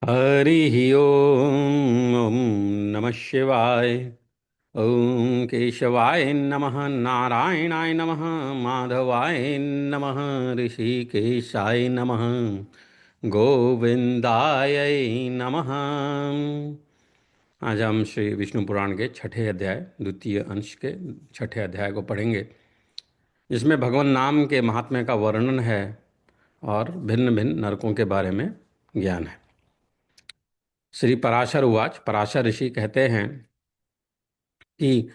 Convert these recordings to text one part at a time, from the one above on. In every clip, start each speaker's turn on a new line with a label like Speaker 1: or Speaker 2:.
Speaker 1: हरि ओम। ओम नमः शिवाय। ओम केशवाय नमः, नारायणाय नमः, माधवाय नमः, ऋषिकेशाय नमः, गोविंदाय नमः। आज हम श्री विष्णु पुराण के छठे अध्याय द्वितीय अंश के छठे अध्याय को पढ़ेंगे, जिसमें भगवान नाम के महात्म्य का वर्णन है और भिन्न भिन्न नरकों के बारे में ज्ञान है। श्री पराशर उवाच। पराशर ऋषि कहते हैं कि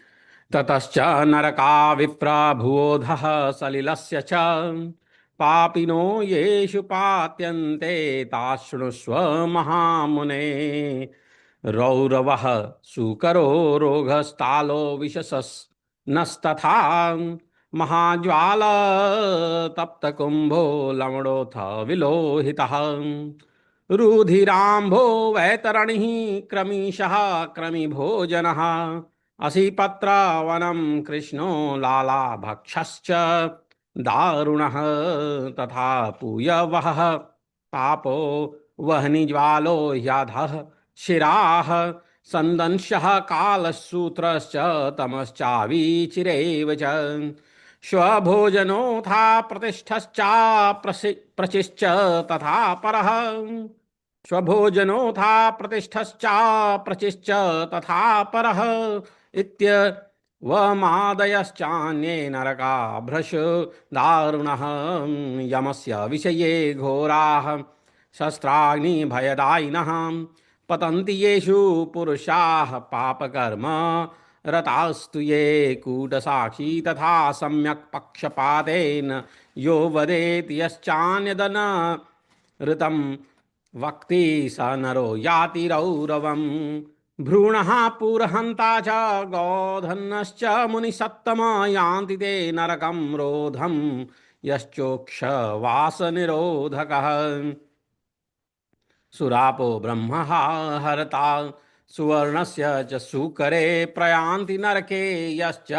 Speaker 1: ततश्च नरका विप्रा भुवोधः सलिलस्य च पापिनो येषु पात्यन्ते ताशृणुष्व महामुने। रौरवः सूकरो रोगस्तालो विशसनस्तथा महाज्वाल तप्तकुम्भो लवणोऽथ विलोहितः। रुधिराम्भो वैतरणिः क्रमीशः क्रमिभोजनः असिपत्रवनं कृष्णो लालाभक्षश्च दारुणः। तथा पूयवः पापो वह्निज्वालो ह्याधः शिराः संदंशः कालसूत्रश्च तमश्चावीचिरेव च। स्वभोजनोऽथा प्रतिष्ठश्चा प्रचिश्च तथा परः। स्वभोजनोऽथा प्रतिष्ठश्चा प्रचिश्च तथा परः। इत्यवमादयश्चान्ये नरका भ्रश दारुणः। यमस्य विषये घोराः शस्त्राग्निभयदायिनः पतन्ति येषु पुरुषाः पापकर्म रतास्तु ये। कूटसाक्षी तथा सम्यक् पक्षपातेन यो वदेति यश्चान्यदन ऋतं वक्ति स नरो याति रौरवम्। भ्रूणः पुरहन्ता च गोधन्नश्च मुनिसत्तम यान्ति ते नरकं रोधं यश्चोक्षवासनिरोधकः। सुरापो ब्रह्महा हरता सुवर्णस्य च सूकरे प्रयान्ति नरके यश्च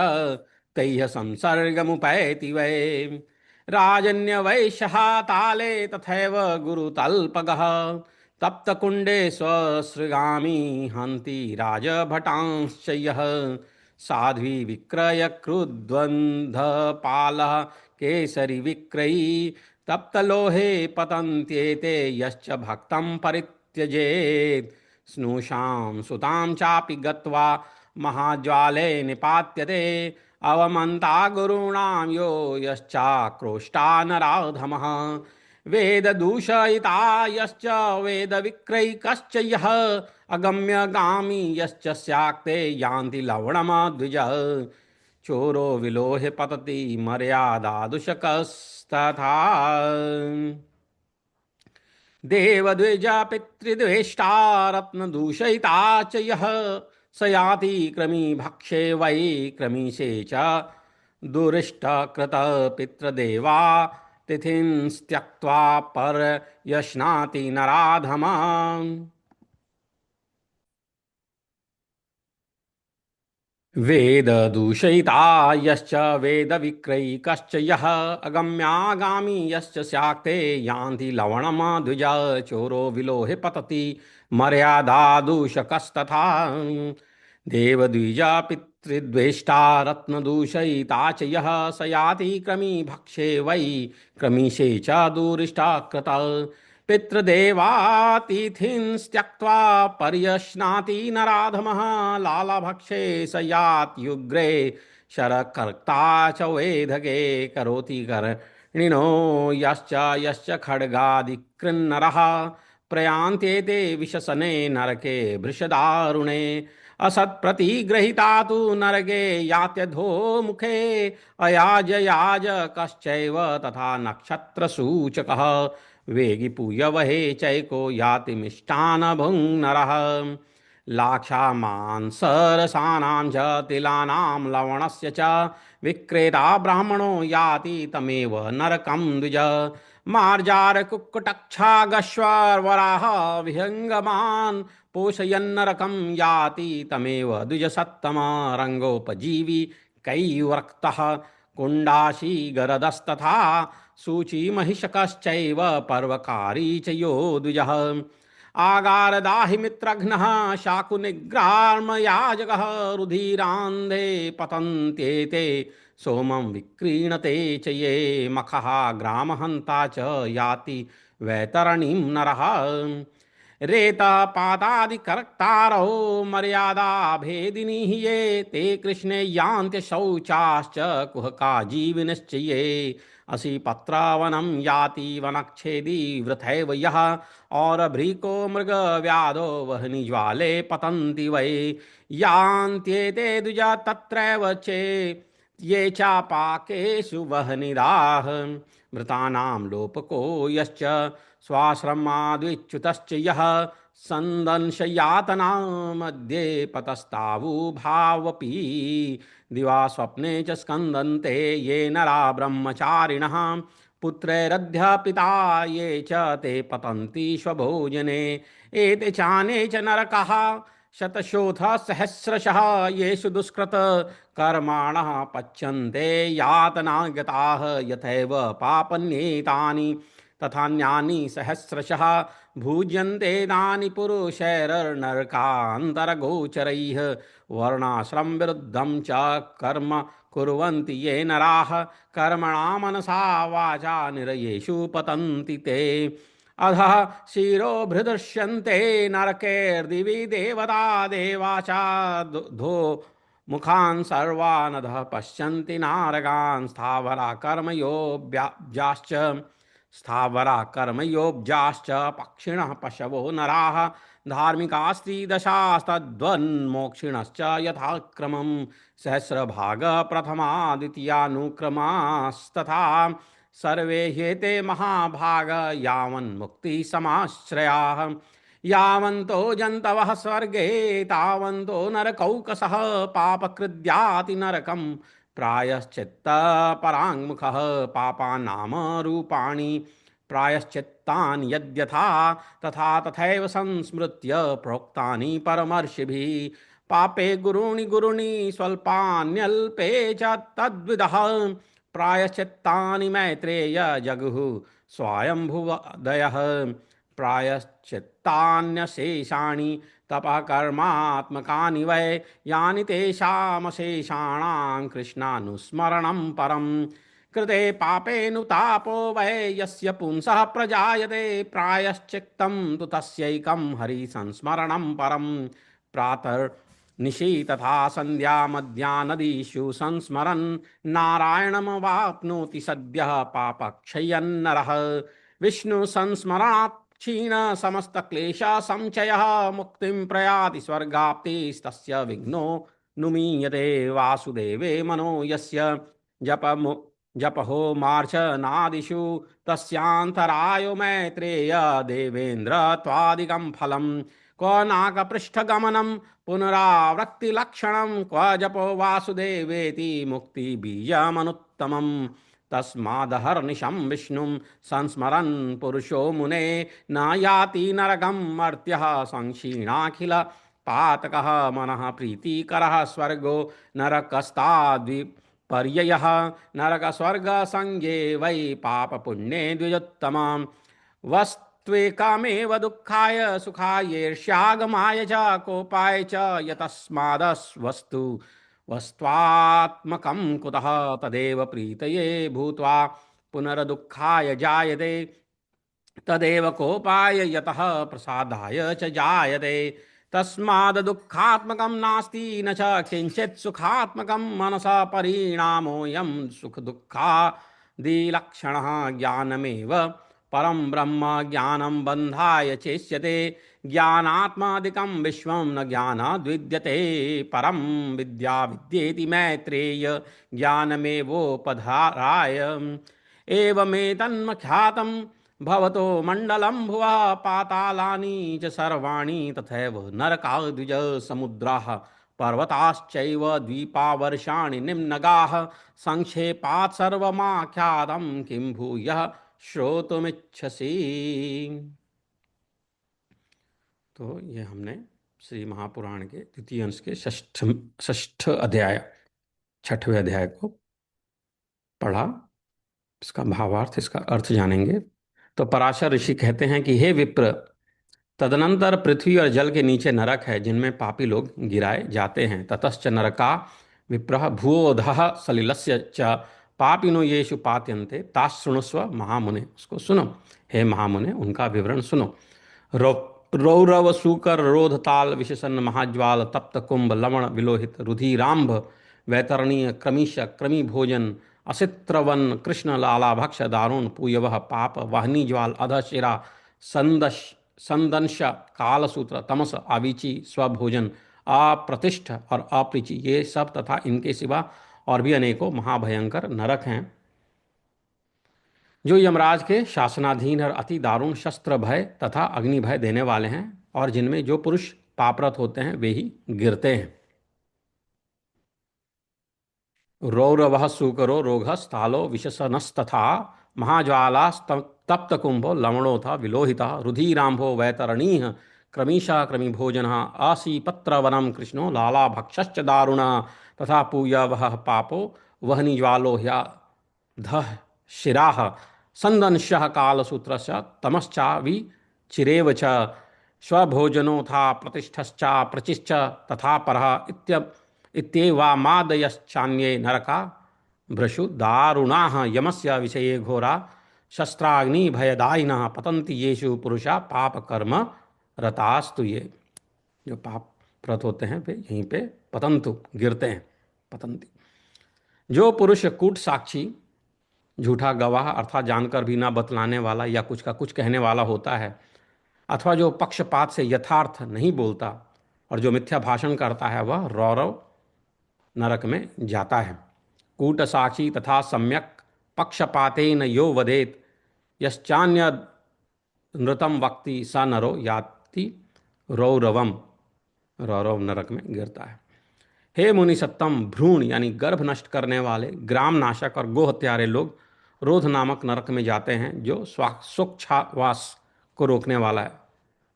Speaker 1: तैः संसर्गमुपैति वै। राजन्यवैश्यः ताले तथैव गुरुतल्पगः तप्तकुण्डे स्वसृगामी हन्ति राजभटांश्च यः। साध्वी विक्रय क्रुद्वन्धपालः केसरी विक्रयी तप्तलोहे पतन्त्येते यश्च भक्तं परित्यजेत्। स्नूषां सुतां चापि गत्वा महाज्वाले निपात्यते अवमन्ता गुरूणां यो यश्चाक्रोष्टा नराधमः। वेददूषयिता यश्च वेदविक्रयिकश्च यः अगम्यगामी यश्च स्याक्ते यान्ति लवणमद्विज। चोरो विलोहे पतति मर्यादादूषकस्तथा। देवद्विजा पितृद्वेष्टा रत्नदूषयिता च यः स याति क्रमी भक्षे वै क्रमीशे च दुरिष्टकृत पितृदेवा तिथिंस्त्यक्त्वा पर्यश्नाति नराधमा। वेददूषयिता यश्च वेदविक्रयिकश्च यः अगम्यागामी यश्च स्याक्ते यान्ति लवणमद्विज। चोरो विलोहे पतति मर्यादादूषकस्तथा। देवद्विजा पितृद्वेष्टा रत्नदूषयिता च यः स याति क्रमी भक्षे वै क्रमीशे च दूरिष्टाकृत पितृदेवातिथिंस्त्यक्त्वा पर्यश्नाति नराधमः। लालाभक्षे स यात्युग्रे शरकर्ता च वेधके करोति कर्णिनो यश्च यश्च खड्गादिकृन्नरः प्रयान्त्येते विशसने नरके भृशदारुणे। असत्प्रतिग्रहिता तु नरके यात्यधो मुखे अयाजयाजकश्चैव तथा नक्षत्रसूचकः। वेगी पूयवहे चैको याति मिष्टान्नभुङ् नरः। लाक्षामांसरसानां च तिलानां लवणस्य च विक्रेता ब्राह्मणो याति तमेव नरकं द्विज। मार्जारकुक्कुटच्छागश्वराः विहङ्गमान् पोषयन्नरकं याति तमेव द्विजसत्तमा। रङ्गोपजीवी कैर्वक्तः कुण्डाशी गरदस्तथा सूचीमहिषकश्चैव पर्वकारी च यो द्विजः। आगारदाहि मित्रघ्नः शाकुनिग्रामयाजकः रुधिरान्धे पतन्त्येते सोमं विक्रीणते च ये मखः ग्रामहन्ता च याति वैतरणीं नरः रेता पादादि करक्तारो मर्यादा भेदिनी ये ते कृष्णे यान्त्य शौचाश्च कुहका जीविनश्चये असि पत्रावनम याति वनक्षेदी वृथैव यः और भ्रीको मृग व्याधो वह्नि ज्वाले पतन्ति वै यान्त्येते द्विजा तत्रैव चे ये चापाकेषु वह्निदाः मृतानां लोपको यश्च स्वाश्रमाद्विच्युतश्च यः सन्दंशयातना मध्ये पतस्तावुभावपि दिवा स्वप्ने च स्कन्दन्ते ये नरा ब्रह्मचारिणः पुत्रैरध्यापिता ये च ते पतन्ति स्वभोजने एते चाने च नरकाः शतशोथ सहस्रशः येषु दुष्कृत कर्माणः पच्यन्ते यातनागताः यथैव पापन्येतानि तथान्यानि सहस्रशः भुज्यन्ते तानि पुरुषैर्नरकान्तरगोचरैः वर्णाश्रम विरुद्धं च कर्म कुर्वन्ति ये नराः कर्मणा मनसा वाचा निरयेषु पतन्ति ते अधः शिरोभृदृश्यन्ते नरकैर्दिवि देवता देवाचा धो मुखान् सर्वान् अधः पश्यन्ति नारगान् स्थावरा कर्मयोब्जाश्च पक्षिणः पशवो नराः धार्मिका स्त्रीदशास्तद्वन्मोक्षिणश्च यथाक्रमं सहस्रभाग प्रथमा द्वितीयानुक्रमास्तथा सर्वे ह्येते महाभाग यावन्मुक्ति समाश्रयाः यावन्तो जन्तवः स्वर्गे तावन्तो नरकौकसः पापकृद्याति नरकम् प्रायश्चित्त पराङ्मुखः पापानाम रूपाणि प्रायश्चित्तानि यद्यथा तथा तथैव संस्मृत्य प्रोक्तानि परमर्षिभिः पापे गुरुणि स्वल्पान्यल्पे च तद्विदः प्रायश्चित्तानि मैत्रेय जगुः स्वायंभुवदयः प्रायश्चित्तान्यशेषाणि तपः कर्मात्मकानि वै यानि तेषामशेषाणां कृष्णानुस्मरणं परं कृते पापेऽनुतापो वै यस्य पुंसः प्रजायते प्रायश्चित्तं तु तस्यैकं हरिसंस्मरणं परं प्रातर्निशि तथा सन्ध्या मध्याह्नादिषु संस्मरन् नारायणमवाप्नोति सद्यः पापक्षयन्नरः विष्णु संस्मरणात् क्षीण समस्त क्लेश संचय मुक्तिं प्रयाति स्वर्गाप्तिस्तस्य विघ्नो नुमीयते वासुदेवे मनो यस्य जपहो मार्चनादिषु तस्यान्तरायो मैत्रेय देवेन्द्र त्वादिकं फलं क्व नाकपृष्ठगमनं पुनरावृत्तिलक्षणं क्व जपो वासुदेवेति मुक्तिबीजमनुत्तमम् तस्मादहर्निशं विष्णुं संस्मरन् पुरुषो मुने न याति नरकं मर्त्यः संक्षीणाखिल पातकः मनः प्रीतिकरः स्वर्गो नरकस्ताद्विपर्ययः नरकस्वर्गसंज्ञे वै पापपुण्ये द्विजोत्तमम् वस्त्वेकामेव दुःखाय सुखायैर्ष्यागमाय च कोपाय च यतस्मादस्वस्तु वस्त्वात्मकं कुतः तदेव प्रीतये भूत्वा पुनर्दुःखाय जायते तदेव कोपाय यतः प्रसादाय च जायते तस्माद् दुःखात्मकं नास्ति न च किंचित् सुखात्मकं मनसा परिणामोऽयं सुखदुःखादिलक्षणः ज्ञानमेव परं ब्रह्म ज्ञानं बन्धाय चेष्यते ज्ञानात्मादिकं विश्वं न ज्ञानाद्विद्यते परं विद्या विद्येति मैत्रेय ज्ञानमेवोपधाराय एवमेतन्मख्यातं भवतो मण्डलं भुवः पातालानि च सर्वाणि तथैव नरकाद्विज समुद्राः पर्वताश्चैव द्वीपावर्षाणि निम्नगाः संक्षेपात् सर्वमाख्यातं किं भूयः श्रोतुमिच्छसि। तो ये हमने श्री महापुराण के द्वितीय अंश के षष्ठ अध्याय छठवें अध्याय को पढ़ा। इसका भावार्थ, इसका अर्थ जानेंगे। तो पराशर ऋषि कहते हैं कि हे विप्र, तदनंतर पृथ्वी और जल के नीचे नरक है, जिनमें पापी लोग गिराए जाते हैं। ततश्च नरका विप्रह भूओधः सलिलस्य च पापिनो येषु पात्यन्ते ताशृणुस्व महामुने। उसको सुनो हे महामुने, उनका विवरण सुनो। रौ रौरव सूकर रोध ताल विशेषण महाज्वाल तप्त कुंभ लवण विलोहित रुधिरांभ वैतरणीय क्रमीश क्रमी भोजन असित्रवन कृष्ण लाला भक्ष दारुण पूयव पाप वाहिनी ज्वाल अध शिरा संदश संदंश कालसूत्र तमस आविची स्वभोजन अप्रतिष्ठ और अप्रिचि, ये सब तथा इनके सिवा और भी अनेकों महाभयंकर नरक हैं, जो यमराज के शासनाधीन और अति दारुण शस्त्र भय तथा अग्नि भय देने वाले हैं, और जिनमें जो पुरुष पापरत होते हैं वे ही गिरते हैं। रौरवः सूकरो रोगस्थालो विशसनस्तथा महाज्वालास्तप्त कुंभो लवणोथ विलोहितः रुधिरांभो वैतरणीः क्रमीशः क्रमीभोजनः आसीपत्रवनं कृष्णो लालाभक्षश्च दारुणः तथा पूयवः पापो वह्निज्वालो ह्यधः शिराः संदंश्यः कालसूत्रस्य तमश्चाविचिरेव च स्वभोजनोथा प्रतिष्ठश्चा प्रचिश्च तथा परः इत्येवामादयश्चान्ये नरका भ्रशु दारुणाः यमस्य विषये घोरा शस्त्राग्नि भयदायिनः पतन्ति येषु पुरुषा पाप कर्म रतास्तु। ये जो पाप प्रत होते हैं वे यहीं पे पतंतु गिरते हैं, पतंती। जो पुरुष कूट साक्षी झूठा गवाह अर्थात जानकर भी ना बतलाने वाला या कुछ का कुछ कहने वाला होता है, अथवा जो पक्षपात से यथार्थ नहीं बोलता और जो मिथ्या भाषण करता है, वह रौरव नरक में जाता है। कूट साक्षी तथा सम्यक पक्षपातेन यो वदेत यश्चान्य नृतम वक्ति स नरो याति रौरवम, रौरव नरक में गिरता है। हे मुनि सत्तम, भ्रूण यानी गर्भ नष्ट करने वाले, ग्राम नाशक और गो हत्यारे लोग रोध नामक नरक में जाते हैं, जो श्वासोच्छ्वास को रोकने वाला है,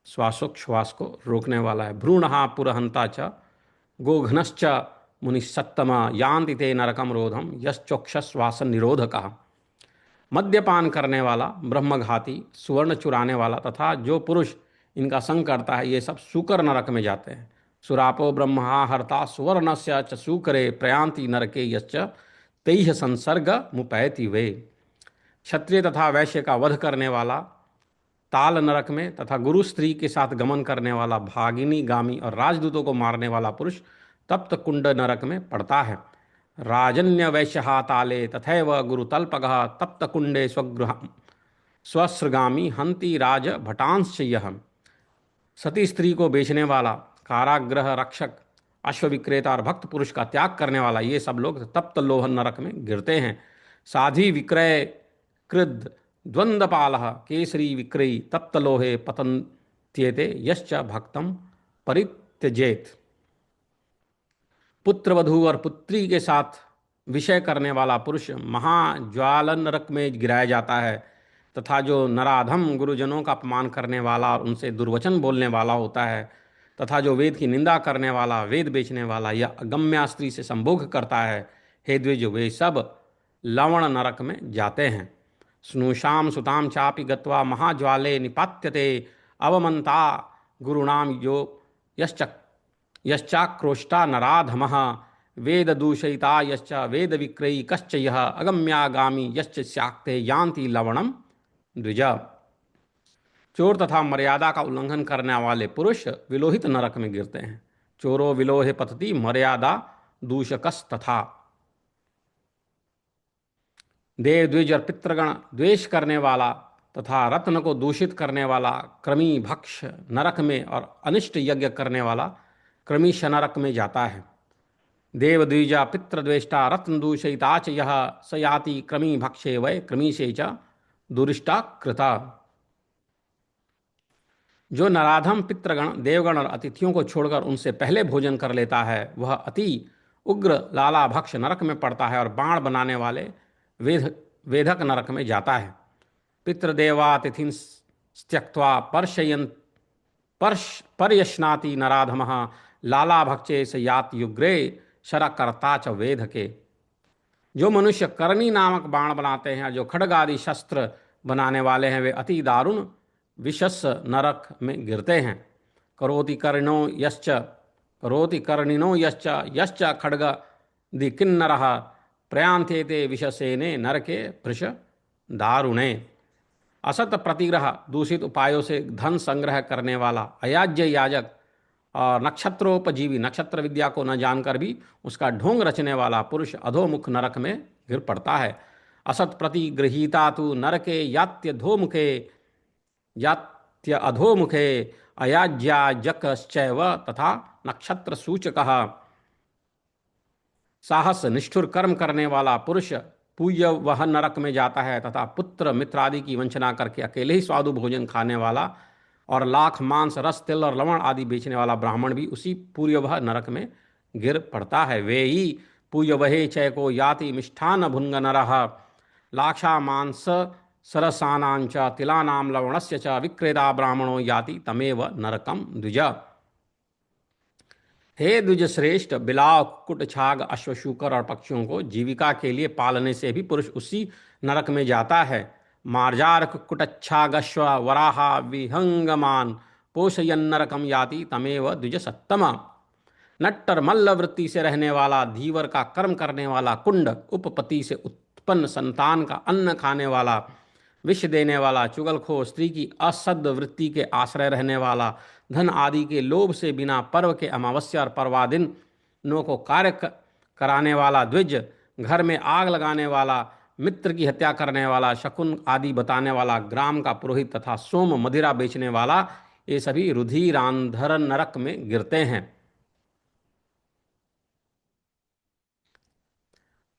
Speaker 1: श्वासोच्छ्वास को रोकने वाला है। भ्रूणः पुरहंता च गोघ्नश्च मुनिसत्तमा यान्ति ते नरकम रोधम यश्चोक्षश्वास निरोधकः। मद्यपान करने वाला, ब्रह्मघाती, सुवर्ण चुराने वाला तथा जो पुरुष इनका संग करता है, ये सब सूकर नरक में जाते हैं। सुरापो ब्रह्मा हर्ता सुवर्णस्य च सूकरे प्रयांति नरके यश्च तैह संसर्ग मुपैति वे। क्षत्रिय तथा वैश्य का वध करने वाला ताल नरक में तथा गुरु स्त्री के साथ गमन करने वाला भागिनी गामी और राजदूतों को मारने वाला पुरुष तप्त कुंड नरक में पड़ता है। राजन्य वैश्यहा ताले तथैव गुरुतल्पगः तप्त कुंडे स्वगृह स्वसृगामी हंति राज भटांश यह। सती स्त्री को बेचने वाला, कारागृह रक्षक, अश्व विक्रेता और भक्त पुरुष का त्याग करने वाला, ये सब लोग तप्त लोहन नरक में गिरते हैं। साधी विक्रय कृद द्वंद्वपालः केसरी विक्रयी तप्त लोहे पतन्त्येते यश्च भक्तम परित्यजेत। पुत्र वधू और पुत्री के साथ विषय करने वाला पुरुष महाज्वालन नरक में गिराया जाता है, तथा जो नराधम गुरुजनों का अपमान करने वाला और उनसे दुर्वचन बोलने वाला होता है, तथा जो वेद की निंदा करने वाला, वेद बेचने वाला या अगम्या स्त्री से संभोग करता है, हे द्विज, वे सब लवण नरक में जाते हैं। स्नुषाम सुताम चापि गत्वा महाज्वाले निपात्यते अवमंता गुरुणाम यो यश्च यश्चाक्रोष्टा नराधमः वेद दूषयिता यश्च वेद विक्रयी कश्च यः अगम्यागामी यश्च स्याक्ते यान्ति लवणम द्विज। चोर तथा मर्यादा का उल्लंघन करने वाले पुरुष विलोहित नरक में गिरते हैं। चोरो विलोहे पतति मर्यादा दूषकस तथा। देव द्विज और पितृगण द्वेष करने वाला तथा रत्न को दूषित करने वाला क्रमी भक्ष नरक में और अनिष्ट यज्ञ करने वाला क्रमीश नरक में जाता है। देव द्विजा पितृद्वेष्टा रत्न दूषयिता च यह स याति क्रमी भक्षे वै क्रमीशे च दुरिष्टा कृता। जो नराधम पितृगण, देवगण और अतिथियों को छोड़कर उनसे पहले भोजन कर लेता है, वह अति उग्र लाला भक्ष नरक में पड़ता है और बाण बनाने वाले वेधक नरक में जाता है। पितृदेवातिथिं त्यक्त्वा पर्यश्नाति नराधमः लाला भक्षे स याति युग्रे शरकर्ता च वेधके। जो मनुष्य करनी नामक बाण बनाते हैं, जो खड्ग आदि शस्त्र बनाने वाले हैं, वे अति दारुण विशस नरक में गिरते हैं। करोति कर्णिनो यश्च यश्च खड्ग दिकिन्नरः प्रयांते ते विषसेने नरके भृश दारुणे। असत प्रतिग्रह, दूषित उपायों से धन संग्रह करने वाला अयाज्य याजक और नक्षत्रोपजीवी, नक्षत्र विद्या को न जानकर भी उसका ढोंग रचने वाला पुरुष अधोमुख नरक में गिर पड़ता है। असत प्रतिगृहीता तु नरके यात्यधोमुखे यात्य अधोमुखे अयाज्याजकश्चैव तथा नक्षत्र सूचकः। साहस निष्ठुर कर्म करने वाला पुरुष पूज्य वह नरक में जाता है, तथा पुत्र मित्र आदि की वंचना करके अकेले ही स्वादु भोजन खाने वाला और लाख मांस रस तिल और लवण आदि बेचने वाला ब्राह्मण भी उसी पूर्य वह नरक में गिर पड़ता है। वे ही पूज्य वहे चय को याति मिष्ठान भुंग नरः लाक्षा मांस सरसानांच तिलानाम लवणस्य च विक्रेता ब्राह्मणो याति तमेव नरकम द्विज। हे द्विज श्रेष्ठ, बिलाव कुट छाग अश्व शूकर और पक्षियों को जीविका के लिए पालने से भी पुरुष उसी नरक में जाता है। मार्जार्क कुटच्छागश्व वराहा विहंगमान पोषयन नरकम याति तमेव द्विज सत्तम। नट्टर मल्ल वृत्ति से रहने वाला, धीवर का कर्म करने वाला, कुंड उपपति से उत्पन्न संतान का अन्न खाने वाला, विष देने वाला, चुगलखोर, स्त्री की असद वृत्ति के आश्रय रहने वाला, धन आदि के लोभ से बिना पर्व के अमावस्या और पर्वादिनों को कार्य कराने वाला द्विज, घर में आग लगाने वाला, मित्र की हत्या करने वाला, शकुन आदि बताने वाला, ग्राम का पुरोहित तथा सोम मदिरा बेचने वाला, ये सभी रुधिरांधर नरक में गिरते हैं।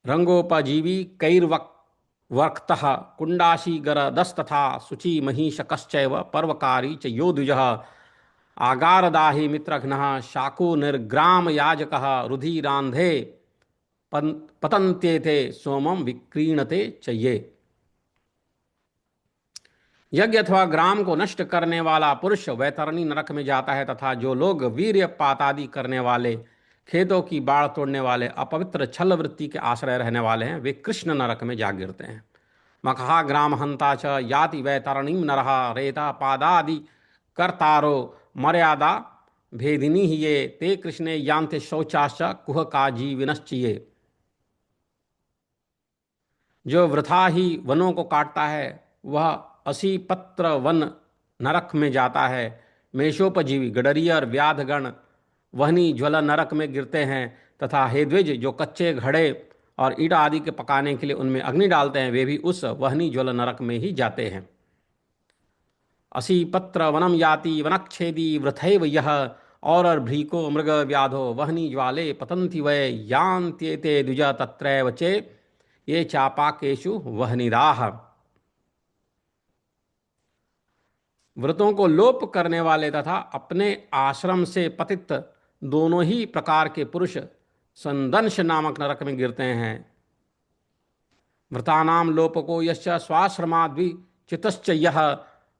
Speaker 1: रंगोपजीवी कैर्वक्तः कुंडाशीगरदस्तथा शुचि महिषकश्चैव पर्वकारी च यो द्विजः आगारदाहि मित्रघ्नः शाको निर्ग्राम याजकः रुधिरांधे पतन्त्येते सोमम विक्रीणते च ये। यज्ञ अथवा ग्राम को नष्ट करने वाला पुरुष वैतरणी नरक में जाता है, तथा जो लोग वीर्यपात आदि करने वाले, खेतों की बाढ़ तोड़ने वाले, अपवित्र छल वृत्ति के आश्रय रहने वाले हैं, वे कृष्ण नरक में जा गिरते हैं। मखहा ग्राम हंता च याति वैतरणीम नरहा रेता पादादि कर्तारो मर्यादा भेदिनी ही ये ते कृष्णे यान्ते शौचाश्च कुह का जीविनश्चिये। जो वृथा ही वनों को काटता है वह असी पत्र वन नरक में जाता है। मेषोपजीवी गडरिय और व्याधगण वहनी ज्वल नरक में गिरते हैं, तथा हे द्विज, जो कच्चे घड़े और ईंट आदि के पकाने के लिए उनमें अग्नि डालते हैं, वे भी उस वहनी ज्वल नरक में ही जाते हैं। असी पत्र वनम याति वनक्षेदी वृथैव यह और भ्रीको मृग व्याधो वहनी ज्वाले पतंति वै यान्त्येते द्विज तत्रैव चे ये चापाकेशु वहनिराह। व्रतों को लोप करने वाले तथा अपने आश्रम से पतित दोनों ही प्रकार के पुरुष संदंश नामक नरक में गिरते हैं। व्रतानाम लोपको यश्च स्वाश्रमाद्विचितश्च यह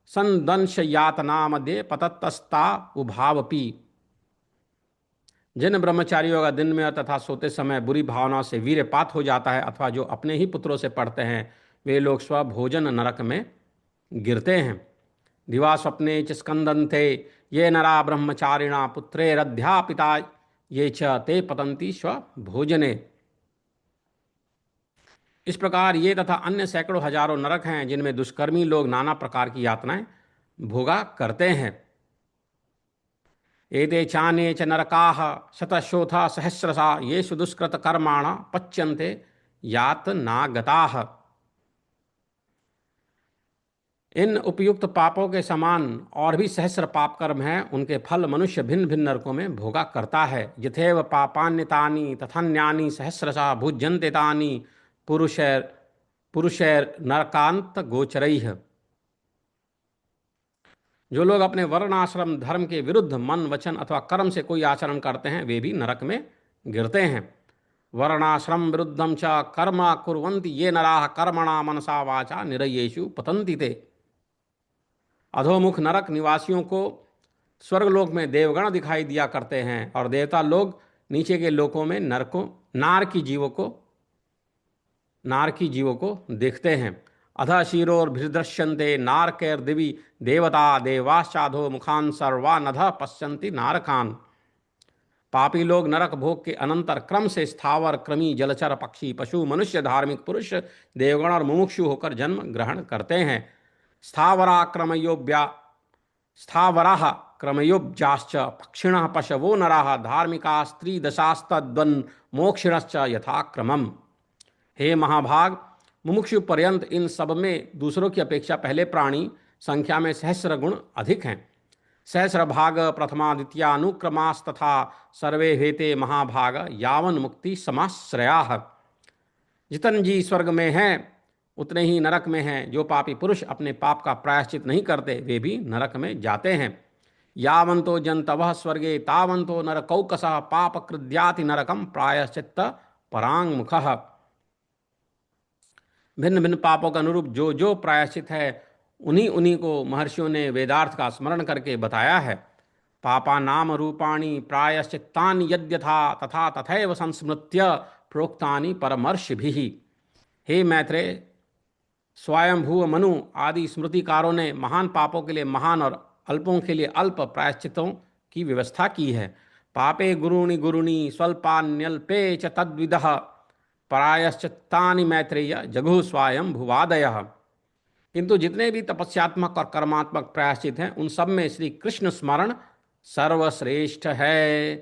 Speaker 1: संदंश यातना मध्ये पततस्ता उभावपि। जिन ब्रह्मचारियों का दिन में तथा सोते समय बुरी भावना से वीर्यपात हो जाता है, अथवा जो अपने ही पुत्रों से पढ़ते हैं, वे लोग स्वभोजन नरक में गिरते हैं। दिवा स्वप्ने च स्कंदन्ते ये नरा ब्रह्मचारिणा पुत्रेरध्यापिता ये च ते पतंती स्वभोजने। इस प्रकार ये तथा अन्य सैकड़ों हजारों नरक हैं जिनमें दुष्कर्मी लोग नाना प्रकार की यातनाएं भोगा करते हैं। एते चाने च नरकाः शतशोथा सहस्रशा येषु दुष्कृत कर्माणा पच्यन्ते यातनागताः। इन उपयुक्त पापों के समान और भी सहस्र पाप कर्म हैं, उनके फल मनुष्य भिन्न भिन्न नरकों में भोगा करता है। यथैव पापान्यतानि तथान्यानि सहस्रशा भुज्यन्ते तानि पुरुषैर नरकांत गोचरैः। जो लोग अपने वर्णाश्रम धर्म के विरुद्ध मन वचन अथवा कर्म से कोई आचरण करते हैं, वे भी नरक में गिरते हैं। वर्णाश्रम विरुद्धम च कर्म कुर्वन्ति ये नराः कर्मणा मनसा वाचा निरयेषु पतन्ति ते। अधोमुख नरक निवासियों को स्वर्गलोक में देवगण दिखाई दिया करते हैं और देवता लोग नीचे के लोकों में नारकी जीवों को देखते हैं। अध शिरोर्भिदृश्यन्ते नारकैर्दिवि देवता देवाश्चाधो मुखान सर्वान अध पश्यन्ति नारकान। पापी लोग नरक भोग के अनंतर क्रम से स्थावर कृमि जलचर पक्षी पशु मनुष्य धार्मिक पुरुष देवगण और मुमुक्षु होकर जन्म ग्रहण करते हैं। स्थावरा क्रमयोब्या स्थावराः क्रमयोब्जाश्च पक्षिणः पशवो नराः धार्मिका स्त्री दशास्तद्वन मोक्षिणश्च यथाक्रमम्। हे महाभाग, मुमुक्षु पर्यंत इन सब में दूसरों की अपेक्षा पहले प्राणी संख्या में सहस्र गुण अधिक हैं। सहस्र भाग प्रथमा द्वितीयानुक्रमास तथा सर्वे हेते महाभाग यावन मुक्ति समाश्रयाः। जितन जी स्वर्ग में हैं उतने ही नरक में हैं। जो पापी पुरुष अपने पाप का प्रायश्चित नहीं करते वे भी नरक में जाते हैं। यावंतो जंतवः स्वर्गे तावंतो नरकौकसः पाप कृद्याति नरकम प्रायश्चित्त परांगमुखः। भिन्न भिन्न पापों के अनुरूप जो जो प्रायश्चित है उन्हीं उन्हीं को महर्षियों ने वेदार्थ का स्मरण करके बताया है। पापा नाम रूपाणी प्रायश्चित्तानि यद्यथा तथा तथैव संस्मृत्य प्रोक्तानि परमर्षिभिः। हे मैत्रेय, स्वयंभू मनु आदि स्मृतिकारों ने महान पापों के लिए महान और अल्पों के लिए अल्प प्रायश्चितों की व्यवस्था की है। पापे गुरुणि गुरुणि स्वल्पान्यल्पे च तद्विदः प्रायश्चित्तानि मैत्रेय जघु स्वयं भुवादयः। किंतु जितने भी तपस्यात्मक और कर्मात्मक प्रायश्चित हैं उन सब में श्री कृष्ण स्मरण सर्वश्रेष्ठ है।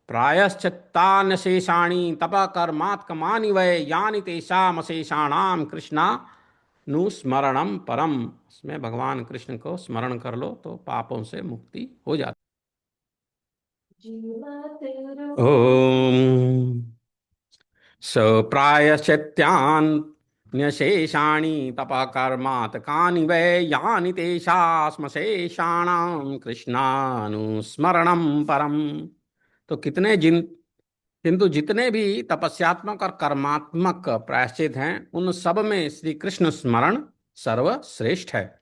Speaker 1: प्रायश्चित्तान्य शेषाणी तप कर्मात्मानि वै यानि तेषाम शेषाणाम कृष्णा नुस्मरणम परम। इसमें भगवान कृष्ण को स्मरण कर लो तो पापों से मुक्ति हो जाती। ओम सप्रायश्चित्यान्यशेषाणि तपः कर्मात्मकानि वै यानि तेषास्म शेषाणां कृष्णानुस्मरणं परम। तो किंतु जितने भी तपस्यात्मक और कर्मात्मक प्रायश्चित हैं उन सब में श्री कृष्ण स्मरण सर्वश्रेष्ठ है।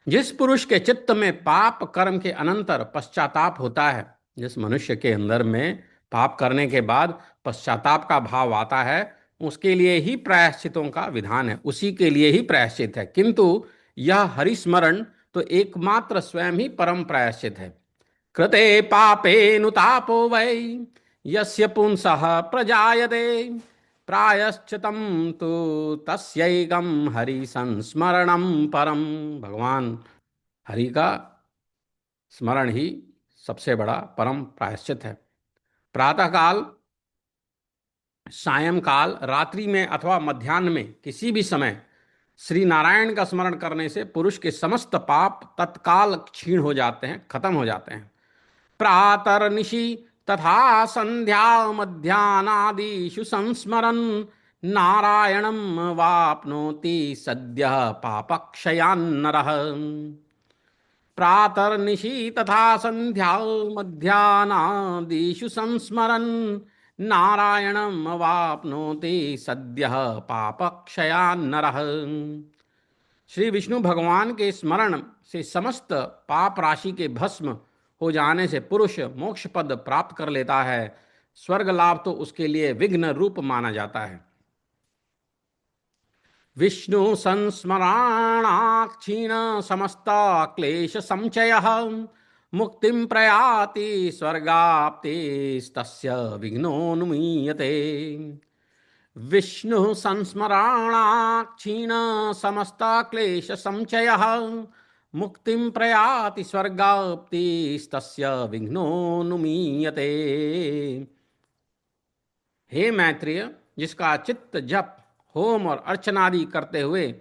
Speaker 1: जिस पुरुष के चित्त में पाप कर्म के अनंतर पश्चाताप होता है, जिस मनुष्य के अंदर में पाप करने के बाद पश्चाताप का भाव आता है, उसके लिए ही प्रायश्चितों का विधान है, उसी के लिए ही प्रायश्चित है। किंतु यह हरिस्मरण तो एकमात्र स्वयं ही परम प्रायश्चित है। कृते पापे नुतापो वै यस्य पुंसः प्रजायते प्रायश्चितम तो तस्यैकं हरि संस्मरणं परम। भगवान हरि का स्मरण ही सबसे बड़ा परम प्रायश्चित है। प्रातःकाल, सायंकाल, रात्रि में अथवा मध्याह्न में किसी भी समय श्री नारायण का स्मरण करने से पुरुष के समस्त पाप तत्काल क्षीण हो जाते हैं, खत्म हो जाते हैं। प्रातर्निशि तथा संध्या मध्यानादिषु संस्मरन् नारायणं वाप्नोति सद्यः पापक्षयान्नरः। प्रातर्निशि तथा संध्या मध्यानादिषु संस्मरन् नारायणं वाप्नोति सद्यः पापक्षयान्नरः। श्री विष्णु भगवान के स्मरण से समस्त पाप राशि के भस्म हो जाने से पुरुष मोक्ष पद प्राप्त कर लेता है। स्वर्ग लाभ तो उसके लिए विघ्न रूप माना जाता है। विष्णु संस्मरणाक्षीण समस्त क्लेश संचयः मुक्तिं प्रयाति स्वर्गाप्तिस्तस्य विघ्नोन्मीयते। विष्णु संस्मरणाक्षीण समस्त क्लेश संचयः मुक्तिं प्रयाति स्वर्गाप्तिस्तस्य विघ्नोन्मीयते। हे मैत्रेय, जिसका चित्त जप होम और अर्चनादि करते हुए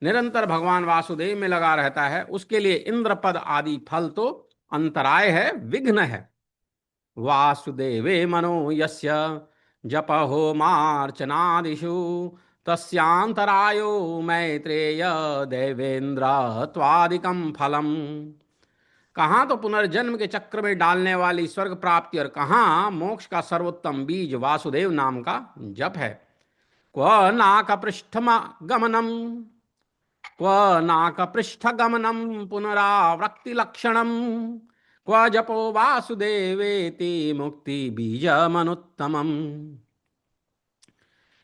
Speaker 1: निरंतर भगवान वासुदेव में लगा रहता है, उसके लिए इंद्र पद आदि फल तो अंतराय है, विघ्न है। वासुदेवे मनो यस्य जप होमार्चनादिषु तस्यांतरायो मैत्रेय देवेंद्र त्वादिकम फलम। कहाँ तो पुनर्जन्म के चक्र में डालने वाली स्वर्ग प्राप्ति और कहाँ मोक्ष का सर्वोत्तम बीज वासुदेव नाम का जप है। क्व नाक पृष्ठगमनम क्व नाक पृष्ठगमनम पुनरावृत्ति लक्षणम क्व जपो वासुदेवेति मुक्ति बीजमनुत्तमम्।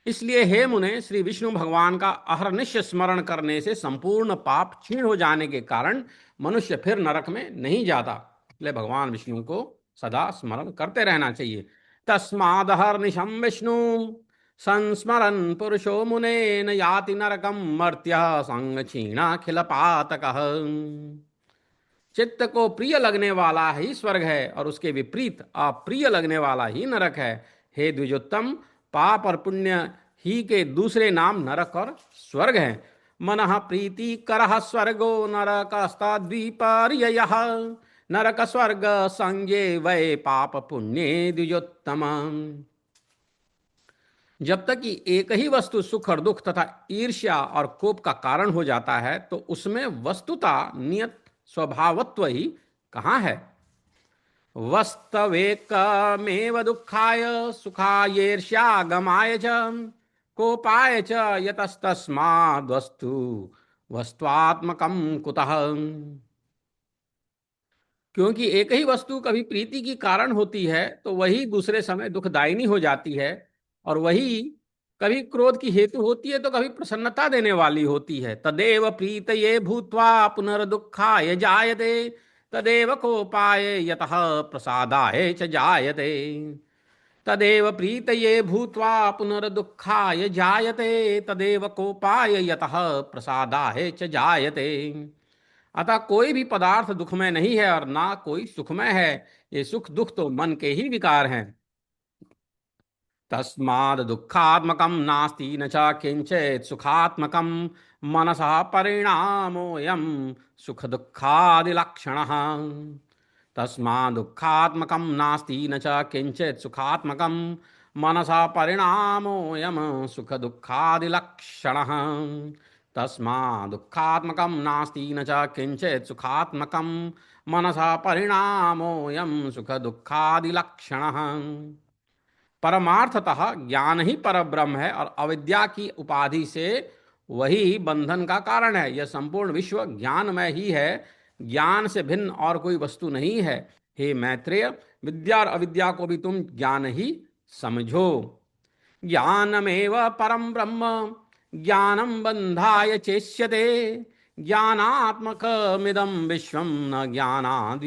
Speaker 1: इसलिए हे मुने, श्री विष्णु भगवान का अहरनिश स्मरण करने से संपूर्ण पाप क्षीण हो जाने के कारण मनुष्य फिर नरक में नहीं जाता। इसलिए भगवान विष्णु को सदा स्मरण करते रहना चाहिए। तस्मादहर्निशम विष्णु संस्मरन् पुरुषो मुने न याति नरकम मर्त्य संग क्षीणाखिल पातक। चित्त को प्रिय लगने वाला ही स्वर्ग है और उसके विपरीत अप्रिय लगने वाला ही नरक है। हे द्विजोत्तम, पाप और पुण्य ही के दूसरे नाम नरक और स्वर्ग हैं। मनः प्रीति करः स्वर्गो नरकस्तद्विपर्ययः। नरक स्वर्ग संज्ञे वै पाप पुण्ये द्विजोत्तम। जब तक कि एक ही वस्तु सुख और दुख तथा ईर्ष्या और कोप का कारण हो जाता है तो उसमें वस्तुता नियत स्वभावत्व ही कहाँ है। वस्तवेकमेव दुःखाय सुखायेर्ष्यागमाय च कोपाय च यतस्तस्माद्वस्तु वस्त्वात्मकं कुतः। क्योंकि एक ही वस्तु कभी प्रीति की कारण होती है तो वही दूसरे समय दुखदायिनी हो जाती है, और वही कभी क्रोध की हेतु होती है तो कभी प्रसन्नता देने वाली होती है। तदेव प्रीतये भूत्वा पुनर्दुःखाय जायते तदेव कोपाय यतः प्रसादाय च जायते। तदेव प्रीतये भूत्वा पुनर्दुःखाय जायते तदेव कोपाय यतः प्रसादाय च जायते। अतः कोई भी पदार्थ दुखमय नहीं है और ना कोई सुखमय है। ये सुख दुख तो मन के ही विकार हैं। तस्माद् दुःखात्मकं नास्ति न च किंचित् सुखात्मकं मनसः परिणामोऽयं सुख दुःखादिलक्षणः। तस्माद् दुःखात्मकं नास्ति न च किंचित् सुखात्मकं मनसः परिणामोऽयं सुख दुःखादिलक्षणः। तस्माद् दुःखात्मकं नास्ति न च किंचित् सुखात्मकं मनसः परिणामोऽयं सुख दुःखादिलक्षणः। परमार्थतः ज्ञान ही परब्रह्म है और अविद्या की उपाधि से वही बंधन का कारण है। यह संपूर्ण विश्व ज्ञानमय ही है, ज्ञान से भिन्न और कोई वस्तु नहीं है। हे मैत्रेय, विद्या और अविद्या को भी तुम ज्ञान ही समझो। ज्ञानमेव परम ब्रह्म ज्ञानम बंधाय चेष्यते ज्ञानात्मकमिदं विश्वं न ज्ञानाद्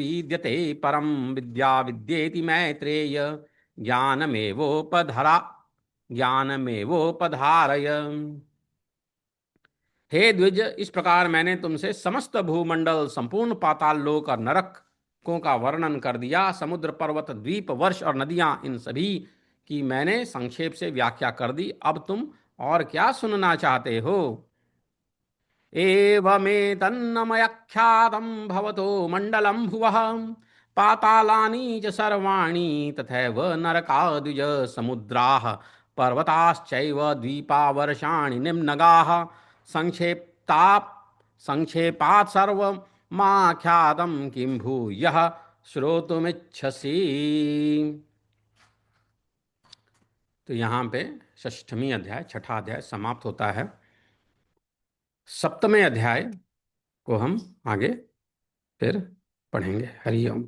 Speaker 1: परम विद्या विद्येति मैत्रेय ज्ञानमेवोपधरा ज्ञानमेवोपधारय। हे द्विज, इस प्रकार मैंने तुमसे समस्त भूमंडल, संपूर्ण पाताल लोक और नरकों का वर्णन कर दिया। समुद्र, पर्वत, द्वीप, वर्ष और नदियां, इन सभी की मैंने संक्षेप से व्याख्या कर दी। अब तुम और क्या सुनना चाहते हो। एवमेतन्नमयख्यातं भवतो मण्डलं भुवः पातालानि च सर्वाणि तथैव नरकाद्विज समुद्राः पर्वताश्चैव द्वीपा वर्षाणि निम्नगाः संक्षेप्तात् संक्षेपात् सर्वमाख्यातं किं भूयः श्रोतुमिच्छसि। तो यहाँ पे षष्ठमी अध्याय, छठा अध्याय समाप्त होता है। सप्तमें अध्याय को हम आगे फिर पढ़ेंगे। हरि ओम।